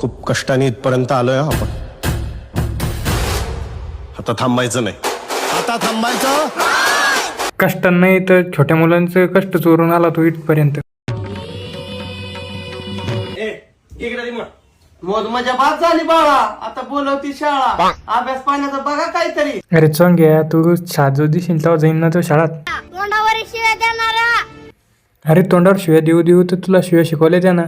खूप कष्टाने इथपर्यंत आलोय आपण. आता थांबायचं नाही. आता थांबायचं कष्ट नाही तर छोट्या मुलांचं कष्ट चोरून आला तो इथपर्यंत. मोद मजा बाद झाली बाळा. आता बोलवती शाळा. अभ्यास पाण्याचा बघा काहीतरी. अरे चोंग्या, तू जो दिसेल तेव्हा जाईन ना तो शाळात. तोंडावर शिव्या देणारा. अरे तोंडावर शिव्या देऊ देऊ तर तुला शिव्या शिकवल्या त्यानं.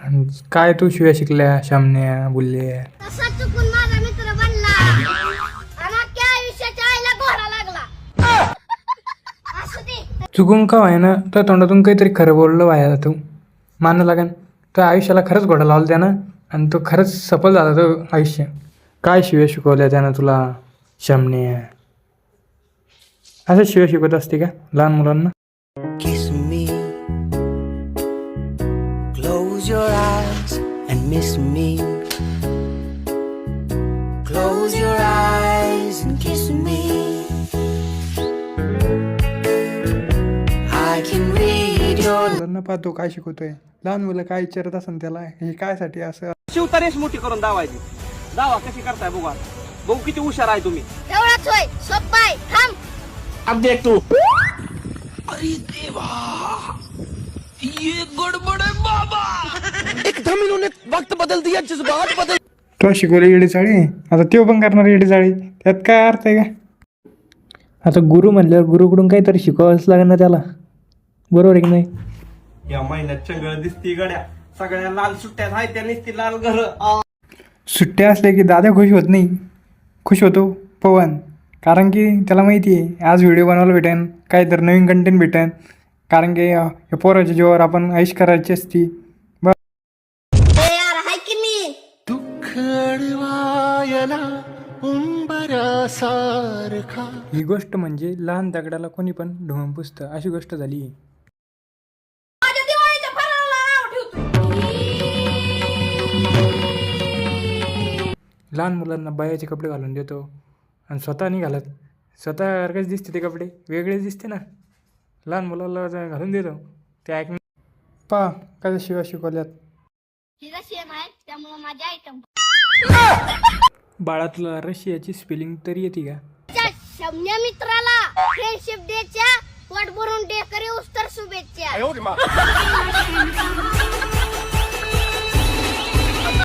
आणि काय तू शिव्या शिकल्या शामण्या बोलल्या. तसा चुकून माझा मित्र बनला आणि अख्ख्या आयुष्याच्या आईला घोडा लागला. असू दे. चुकून का आहे ना तर तोंडातून काहीतरी खरं बोललं वाया तू मानलं लागेल. तर आयुष्याला खरंच घोडा लावला त्यानं आणि तो खरंच सफल झाला तो आयुष्य. काय शिव्या शिकवल्या त्यानं तुला शामण्या. असं शिव्या शिकवत असते का लहान मुलांना. Kiss me, close your eyes and miss me. Close your eyes and kiss me. I can read your मुलांना पाहतो काय शिकवतोय. लहान मुलं काय विचारत असेल त्याला हे काय साठी असं. शिवतारेश मोठी करून दावायची. दावा कशी करताय बघा. भाऊ किती हुशार आहे तुम्ही. एवढाच होय. सोप्पा आहे. थांब. अब देख तू. एकदम इन्होंने वक्त बदल दिया. जज्बात बदल. तो शिकवले येडी चाळी आता तो पण करणार येडी चाळी. त्यात काय अर्थ आहे का. आता गुरु म्हणल्यावर गुरुकडून काहीतरी शिकवावंच लागेल ना त्याला. बरोबर आहे की नाही. या महिन्यात चंगळ दिसती गड्या. सगळ्या लाल सुट्ट्यात आहेत त्या नुसती लाल घर. सुट्ट्या असल्या की दादा खुश होत नाही. खुश होतो पवन. कारण की त्याला माहिती आहे आज व्हिडिओ बनवायला भेटेन काय तर नवीन कंटेंट भेटेन. कारण की या पोराच्या जीवावर आपण ऐश करायची असती. यार हाय की मी. ही गोष्ट म्हणजे लहान दगडाला कोणी पण ढोंग पुसतं अशी गोष्ट झाली. माझ्या दिवाळीच्या फराळाला नाव ठेवतो. लहान मुलांना बायाचे कपडे घालून देतो आणि स्वतः नाही घालत. स्वतः सारखेच दिसते ते कपडे वेगळेच दिसते ना. लहान मुलाला घालून देतो ते ऐक. पा काय शिव्या शिकवल्यात. ही रशियन आहे त्यामुळे माझी आयटम. बाळा तुला रशियाची स्पेलिंग तरी येते का. शम्य मित्राला फ्रेंडशिप डेच्या पोट भरून डेकरी उस्तर शुभेच्छा.